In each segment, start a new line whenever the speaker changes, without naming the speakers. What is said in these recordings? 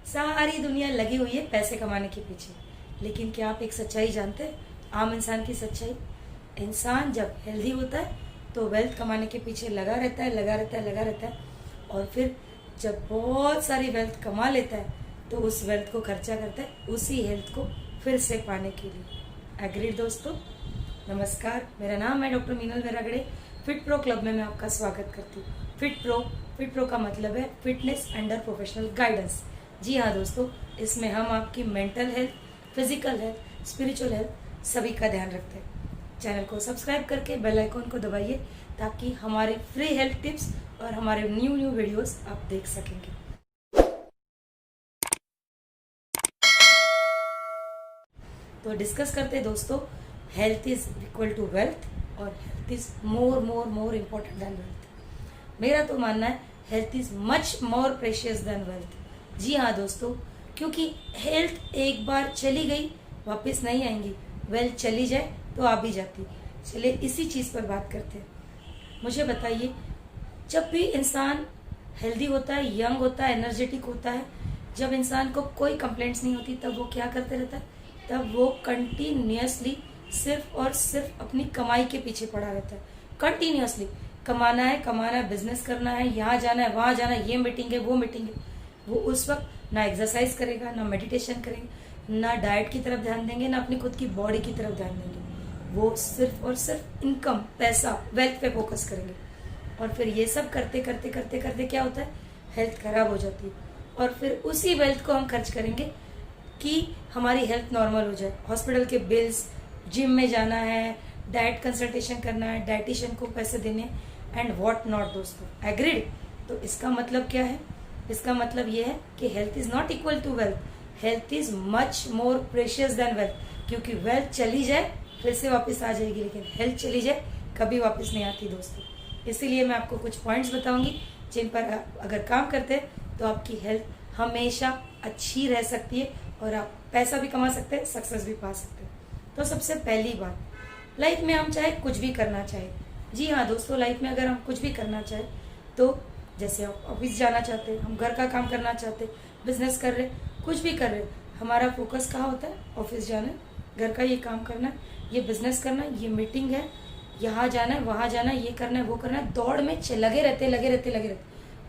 सारी दुनिया लगी हुई है पैसे कमाने के पीछे, लेकिन क्या आप एक सच्चाई जानते हैं? आम इंसान की सच्चाई। इंसान जब हेल्दी होता है तो वेल्थ कमाने के पीछे लगा रहता है, लगा रहता है, लगा रहता है, और फिर जब बहुत सारी वेल्थ कमा लेता है तो उस वेल्थ को खर्चा करता है उसी हेल्थ को फिर से पाने के लिए। एग्रीड दोस्तों? नमस्कार, मेरा नाम है doctor Meenal Veragade. Fit pro club में मैं आपका स्वागत करती हूँ। फिट प्रो का मतलब है फिटनेस अंडर प्रोफेशनल गाइडेंस। जी हाँ दोस्तों, इसमें हम आपकी mental health, physical health, spiritual health सभी का ध्यान रखते हैं। चैनल को सब्सक्राइब करके बेल आइकॉन को दबाइए ताकि हमारे फ्री हेल्थ टिप्स और हमारे न्यू वीडियोस आप देख सकेंगे। तो डिस्कस करते हैं दोस्तों, health is equal to wealth और health is more important than wealth. मेरा तो मानना है health is much more precious than wealth. जी हाँ दोस्तों, क्योंकि हेल्थ एक बार चली गई वापस नहीं आएंगी, वेल्थ चली जाए तो आ भी जाती। चलिए इसी चीज पर बात करते हैं। मुझे बताइए, जब भी इंसान हेल्दी होता है, यंग होता है, एनर्जेटिक होता है, जब इंसान को कोई कंप्लेंट्स नहीं होती, तब वो क्या करते रहता है? तब वो कंटिन्यूअसली सिर्फ और सिर्फ अपनी कमाई के पीछे पड़ा रहता है। कंटिन्यूअसली कमाना है, बिजनेस करना है, यहाँ जाना है, वहां जाना है, ये मीटिंग है, वो मीटिंग है। वो उस वक्त ना एक्सरसाइज करेगा, ना मेडिटेशन करेंगे, ना डाइट की तरफ ध्यान देंगे, ना अपनी खुद की बॉडी की तरफ ध्यान देंगे। वो सिर्फ और सिर्फ इनकम, पैसा, वेल्थ पे फोकस करेंगे। और फिर ये सब करते करते करते करते क्या होता है? हेल्थ खराब हो जाती है। और फिर उसी वेल्थ को हम खर्च करेंगे कि हमारी हेल्थ नॉर्मल हो जाए। हॉस्पिटल के बिल्स, जिम में जाना है, डाइट कंसल्टेशन करना है, डाइटिशियन को पैसे देने, एंड व्हाट नॉट दोस्तों। एग्रीड? तो इसका मतलब क्या है? इसका मतलब ये है कि health is not equal to wealth. Health is much more precious than wealth, क्योंकि वेल्थ चली जाए फिर से वापस आ जाएगी, लेकिन हेल्थ चली जाए कभी वापस नहीं आती दोस्तों। इसीलिए मैं आपको कुछ पॉइंट्स बताऊंगी जिन पर अगर काम करते हैं तो आपकी हेल्थ हमेशा अच्छी रह सकती है और आप पैसा भी कमा सकते हैं, सक्सेस भी पा सकते हैं। तो सबसे पहली बात, लाइफ में हम चाहे कुछ भी करना चाहे। जी हाँ दोस्तों, लाइफ में अगर हम कुछ भी करना चाहे तो जैसे आप ऑफिस जाना चाहते हैं, हम घर का काम करना चाहते हैं, बिजनेस कर रहे, कुछ भी कर रहे, हमारा फोकस कहाँ होता है? ऑफिस जाना है, घर का ये काम करना है, ये बिजनेस करना है, ये मीटिंग है, यहाँ जाना है, वहां जाना है, ये करना है, वो करना है। दौड़ में लगे रहते।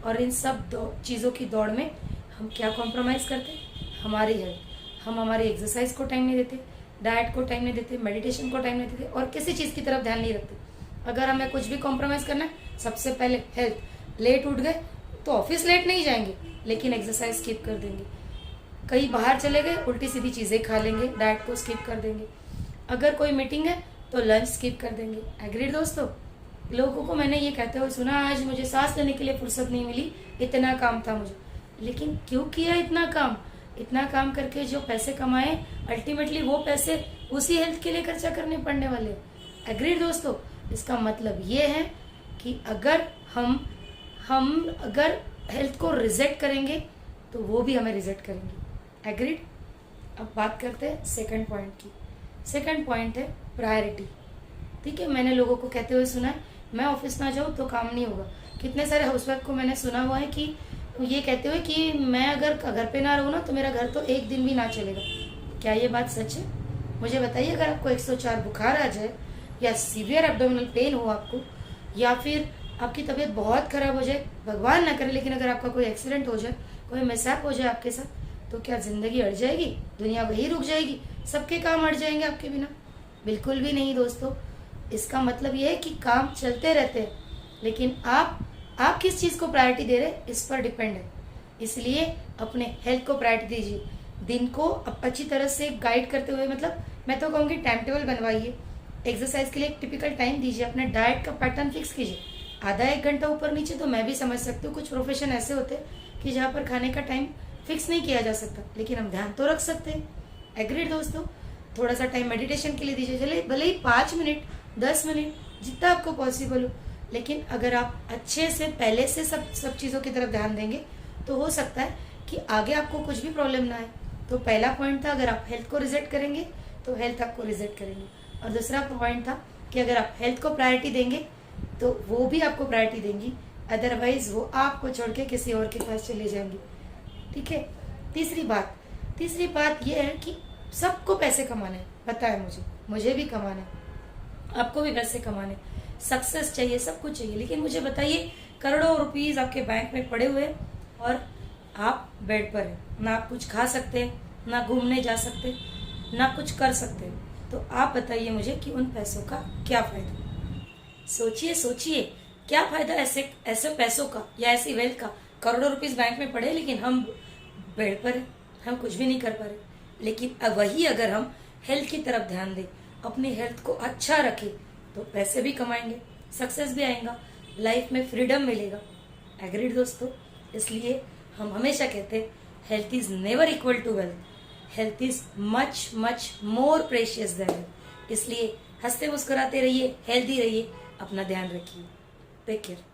और इन सब चीज़ों की दौड़ में हम क्या कॉम्प्रोमाइज़ करते हैं? हमारी हेल्थ। हम हमारी एक्सरसाइज को टाइम नहीं देते, डाइट को टाइम नहीं देते, मेडिटेशन को टाइम नहीं देते, और किसी चीज़ की तरफ ध्यान नहीं रखते। अगर हमें कुछ भी कॉम्प्रोमाइज़ करना है, सबसे पहले हेल्थ। लेट उठ गए तो ऑफिस लेट नहीं जाएंगे, लेकिन एक्सरसाइज स्किप कर देंगे। कहीं बाहर चले गए, उल्टी सीधी चीज़ें खा लेंगे, डाइट को स्किप कर देंगे। अगर कोई मीटिंग है तो लंच स्किप कर देंगे। एग्रीड दोस्तों? लोगों को मैंने ये कहते हुए सुना, आज मुझे सांस लेने के लिए फुर्सत नहीं मिली, इतना काम था मुझे। लेकिन क्यों किया इतना काम? इतना काम करके जो पैसे कमाए, अल्टीमेटली वो पैसे उसी हेल्थ के लिए खर्चा करने पड़ने वाले। एग्रीड दोस्तों? इसका मतलब ये है कि अगर हम अगर हेल्थ को रिजेक्ट करेंगे तो वो भी हमें रिजेक्ट करेंगे। एग्रीड? अब बात करते हैं सेकंड पॉइंट की। सेकंड पॉइंट है प्रायोरिटी। ठीक है, मैंने लोगों को कहते हुए सुना है, मैं ऑफिस ना जाऊँ तो काम नहीं होगा। कितने सारे हाउसवाइफ को मैंने सुना हुआ है कि ये कहते हुए कि मैं अगर घर पे ना रहूँ ना तो मेरा घर तो एक दिन भी ना चलेगा। क्या ये बात सच है? मुझे बताइए, अगर आपको 104 बुखार आ जाए, या सीवियर एब्डोमिनल पेन हो आपको, या फिर आपकी तबीयत बहुत खराब हो जाए, भगवान ना करे, लेकिन अगर आपका कोई एक्सीडेंट हो जाए, कोई मिसहैप हो जाए आपके साथ, तो क्या जिंदगी अड़ जाएगी? दुनिया वही रुक जाएगी? सबके काम अड़ जाएंगे आपके बिना? बिल्कुल भी नहीं दोस्तों। इसका मतलब ये है कि काम चलते रहते हैं, लेकिन आप किस चीज़ को प्रायोरिटी दे रहे हैं इस पर डिपेंड है। इसलिए अपने हेल्थ को प्रायोरिटी दीजिए। दिन को अच्छी तरह से गाइड करते हुए, मतलब मैं तो कहूँगी टाइम टेबल बनवाइए। एक्सरसाइज के लिए एक टिपिकल टाइम दीजिए, अपने डाइट का पैटर्न फिक्स कीजिए। आधा एक घंटा ऊपर नीचे तो मैं भी समझ सकती हूँ, कुछ प्रोफेशन ऐसे होते हैं कि जहाँ पर खाने का टाइम फिक्स नहीं किया जा सकता, लेकिन हम ध्यान तो रख सकते हैं। एग्रीड दोस्तों? थोड़ा सा टाइम मेडिटेशन के लिए दीजिए, चले भले ही 5 मिनट, 10 मिनट, जितना आपको पॉसिबल हो। लेकिन अगर आप अच्छे से पहले से सब चीज़ों की तरफ ध्यान देंगे तो हो सकता है कि आगे आपको कुछ भी प्रॉब्लम ना आए। तो पहला पॉइंट था, अगर आप हेल्थ को रिजेक्ट करेंगे तो हेल्थ आपको रिजेक्ट करेंगे। और दूसरा पॉइंट था कि अगर आप हेल्थ को प्रायोरिटी देंगे तो वो भी आपको प्रायोरिटी देंगी, अदरवाइज वो आपको छोड़ के किसी और के पास चले जाएंगी। ठीक है? तीसरी बात यह है कि सबको पैसे कमाने हैं, पता है मुझे भी कमाने हैं, आपको भी पैसे कमाने, सक्सेस चाहिए, सब कुछ चाहिए, लेकिन मुझे बताइए करोड़ों रुपीस आपके बैंक में पड़े हुए और आप बेड पर हैं, ना आप कुछ खा सकते हैं, ना घूमने जा सकते, ना कुछ कर सकते, तो आप बताइए मुझे कि उन पैसों का क्या फायदा। सोचिए क्या फायदा ऐसे पैसों का या ऐसी वेल्थ का, करोड़ों रुपीस बैंक में पड़े लेकिन हम बेड पर हैं, हम कुछ भी नहीं कर पा रहे। लेकिन वही अगर हम हेल्थ की तरफ ध्यान दें, अपनी हेल्थ को अच्छा रखें, तो पैसे भी कमाएंगे, सक्सेस भी आएगा, लाइफ में फ्रीडम मिलेगा। एग्रीड दोस्तों? इसलिए हम हमेशा कहते हैं health is never equal to wealth, health is much much more precious than wealth. इसलिए हंसते मुस्कुराते रहिए, हेल्दी रहिए, अपना ध्यान रखिए। Take care.